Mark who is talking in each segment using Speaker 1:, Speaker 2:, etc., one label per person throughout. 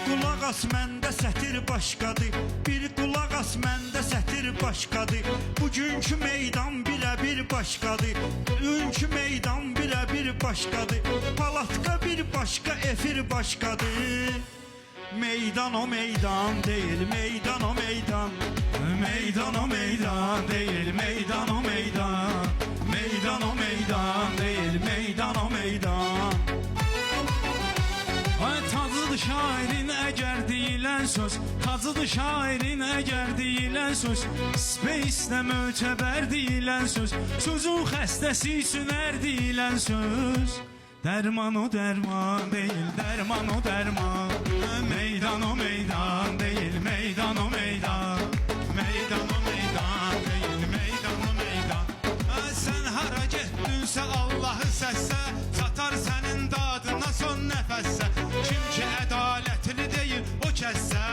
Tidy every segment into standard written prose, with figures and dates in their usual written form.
Speaker 1: qulaq as, məndə sətir başqadır. Bir qulaq as, məndə sətir başqadır. Bugünkü meydan birə-bir başqadır. Bugünkü meydan birə-bir başqadır. Palatka bir başqa, efir başqadır. Meydan o meydan değil, meydan o meydan. Meydan o meydan değil, meydan o meydan. Meydan o meydan değil, meydan o meydan.
Speaker 2: Ay tacıdır şairin əgər deyilən söz, tacıdır şairin əgər deyilən söz, Space-də mötəbər deyilən söz, sözün xəstəsi sünər deyilən söz. Dərman o dərman deyil, dərman o dərman. Meydan o meydan deyil, meydan o meydan. Meydan o meydan deyil, meydan o meydan. Sən hara getdinsə Allahı səssə, çatar sənin dadına son nəfəssə. Kim ki ədalətli deyil o kəssə,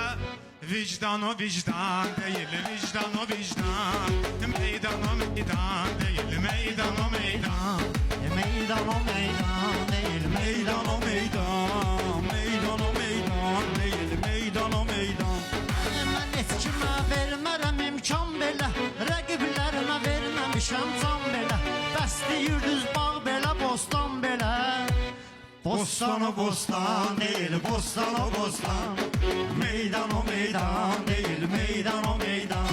Speaker 2: vicdan o vicdan deyil, vicdan o vicdan. Meydan o meydan deyil, meydan o meydan.
Speaker 3: Meydan o meydan değil,
Speaker 1: Meydan o meydan, meydan o meydan değil, meydan o meydan.
Speaker 3: mən heç kimə vermərəm imkan belə, rəqiblərimə verməmişəm can belə. Bəsdir düz bağ belə, bostan belə. Bostan o bostan değil, bostan o bostan.
Speaker 1: Meydan o meydan değil, meydan o meydan.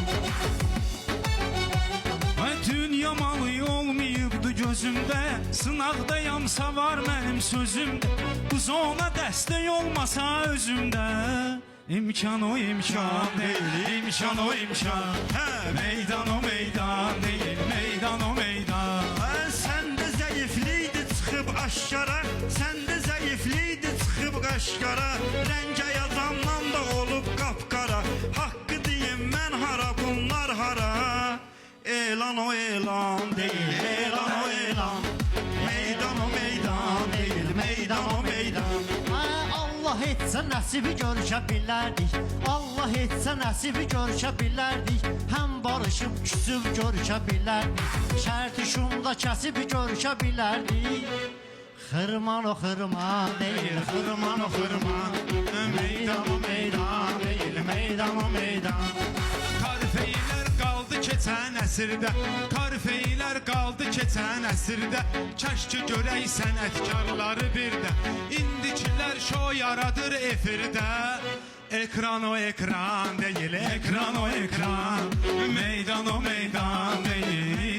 Speaker 2: Ay dünya malı olmayıbdı gözümdə, sınaqdayamsa var mənim sözümdə. Bu zona dəstək olmasa özümdə, İmkan o imkan değil, imkan o imkan.
Speaker 1: Hə,
Speaker 2: Meydan o meydan değil, meydan o meydan.
Speaker 1: Səndə zəiflikdi çıxıb aşkara, səndə zəiflikdi çıxıb qaşqara. Rəngə yazandan da olub qapqara. Haqqı deyim mən hara, bunlar hara. Elan o elan değil, elan o elan. Meydan o meydan değil, meydan o meydan.
Speaker 3: Allah etsə nəsibi görüşə bilərdik, Allah etsə nəsibi görüşə bilərdik. Həm barışıb küsüb görüşə bilərdik, şərti şumda kəsib görüşə bilərdik. Xırman o xırman deyil, xırman o xırman. Meydan o meydan deyil, meydan o meydan.
Speaker 2: Karfeylər qaldı keçən əsrdə, karfeylər qaldı keçən əsrdə. Kəş ki görək sənətkarları birdə, indikilər şou yaradır efirdə. Ekran o ekran değil, ekran o ekran. Meydan o meydan değil.